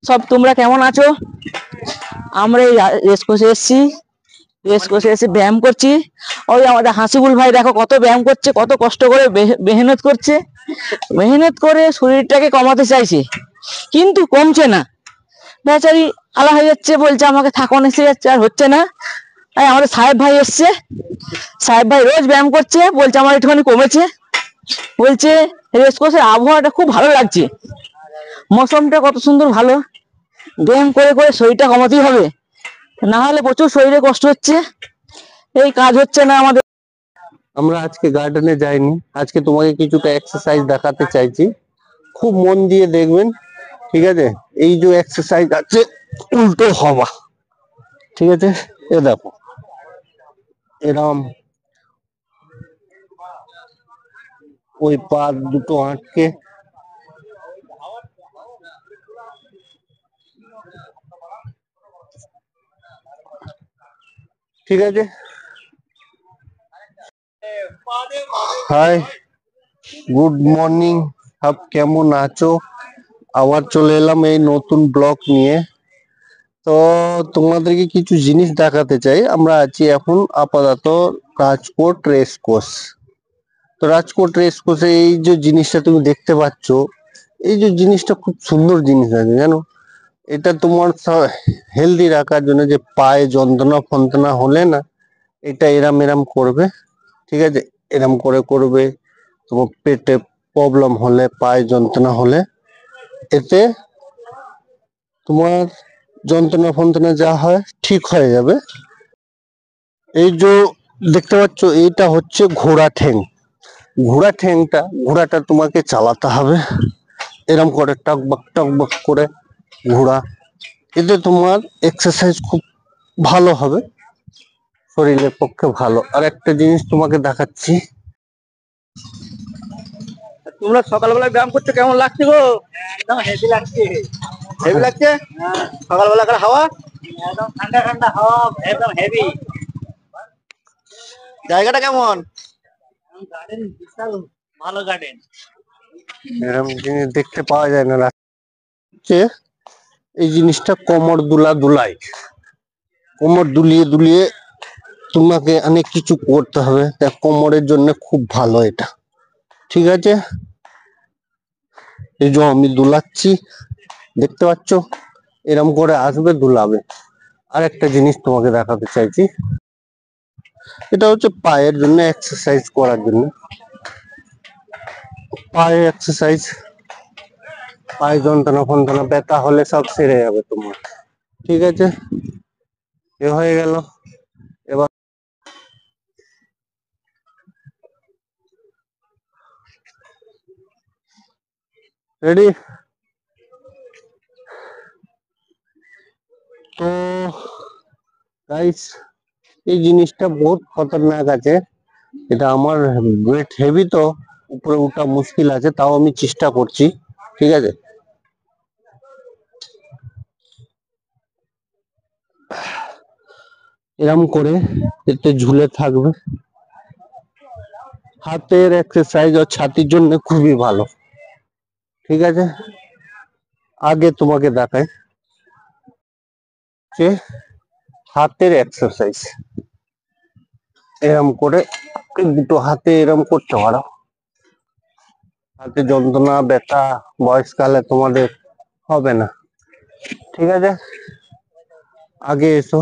সব তোমরা কেমন আছো? আমরা এই রেসকোর্সে এসেছি, রেসকোর্সে এসে ব্যায়াম করছি। ওই আমাদের হাসিবুল ভাই দেখো কত ব্যায়াম করছে, কত কষ্ট করে মেহনত করছে, মেহনত করে শরীরটাকে কমাতে চাইছে কিন্তু কমছে না। বেচারি আলা হয়ে যাচ্ছে, বলছে আমাকে থাকুন, এসে যাচ্ছে, আর হচ্ছে না। আমাদের সাহেব ভাই এসছে, সাহেব ভাই রোজ ব্যায়াম করছে, বলছে আমার একটুখানি কমেছে। বলছে রেসকোর্সের আবহাওয়াটা খুব ভালো লাগছে, মৌসুমটা কত সুন্দর ভালো, ব্যায়াম করে করে শরীরটা কমাতেই হবে, না হলে প্রচুর শরীরে কষ্ট হচ্ছে, এই কাজ হচ্ছে না আমাদের। আমরা আজকে গার্ডেনে যাইনি, আজকে তোমাকে কিছুটা এক্সারসাইজ দেখাতে চাইছি, খুব মন দিয়ে দেখবেন, ঠিক আছে? এই যে এক্সারসাইজ আছে উল্টো হওয়া, ঠিক আছে? এ দেখো এরম ওই পা দুটো আটকে, ঠিক আছে? হাই, গুড মর্নিং, সব কেমন আছো? আবার চলে এলাম এই নতুন ব্লগ নিয়ে। তো তোমাদেরকে কিছু জিনিস দেখাতে চাই। আমরা আছি এখন আপাতত রাজকোট রেসকোর্স। তো রাজকোট রেসকোর্সে এই যে জিনিসটা তুমি দেখতে পাচ্ছ, এই যে জিনিসটা খুব সুন্দর জিনিস আছে জানো। এটা তোমার হেলদি রাখার জন্য, যে পায়ে যন্ত্রণা ফন্ত্রণা হলে না, এটা এরাম এরাম করবে, ঠিক আছে? এরাম করে করবে। তোমার পেটে প্রবলেম হলে, পায়ে যন্ত্রণা হলে, এতে তোমার যন্ত্রণা ফন্ত্রণা যা হয় ঠিক হয়ে যাবে। এই যে দেখতে পাচ্ছ, এইটা হচ্ছে ঘোড়া ঠ্যাং। ঘোড়াটা তোমাকে চালাতে হবে এরম করে, টকবক করে ঘোড়া। এতে তোমার এক্সারসাইজ খুব ভালো হবে, শরীরের পক্ষে ভালো। আর একটা জিনিস তোমাকে দেখাচ্ছি। তোমরা সকালবেলা ব্যায়াম করছো, কেমন লাগছে গো? একদম হেভি লাগছে, হেভি লাগছে। সকালবেলাকার হাওয়া একদম ঠান্ডা ঠান্ডা হাওয়া, একদম হেভি। জায়গাটা কেমন? গার্ডেন বিশাল ভালো গার্ডেন, এরকম জিনিস দেখতে পাওয়া যায় না রাত্রে। এই জিনিসটা কোমর দুলিয়ে দুলিয়ে তোমাকে অনেক কিছু করতে হবে, তা কোমরের জন্য খুব ভালো এটা, ঠিক আছে? এই যে আমি দুলাচ্ছি, দেখতে পাচ্ছ, এরম করে আসবে, দুলাবে। আর একটা জিনিস তোমাকে দেখাতে চাইছি, এটা হচ্ছে পায়ের জন্য এক্সারসাইজ করার জন্য। পায়ে এক্সারসাইজ, পায়ে যন্ত্রণা ফন্ত্রণা ব্যথা হলে সব সেরে যাবে তোমার, ঠিক আছে? এ হয়ে গেল। এবার রেডি? তো গাইস, এই জিনিসটা বহুত খতরনাক আছে। এটা আমার ওয়েট হেভি, তো উপরে উঠা মুশকিল আছে, তাও আমি চেষ্টা করছি, ঠিক আছে? এরম করে এতে ঝুলে থাকবে। হাতের এক্সারসাইজ আর ছাতির জন্য খুবই ভালো, ঠিক আছে? আগে তোমাকে দেখাই যে হাতের এক্সারসাইজ। এরম করে দুটো হাতে এরম করতে পারো। হাতে যন্ত্রণা ব্যথা বয়সকালে তোমাদের হবে না, ঠিক আছে? আগে এসো।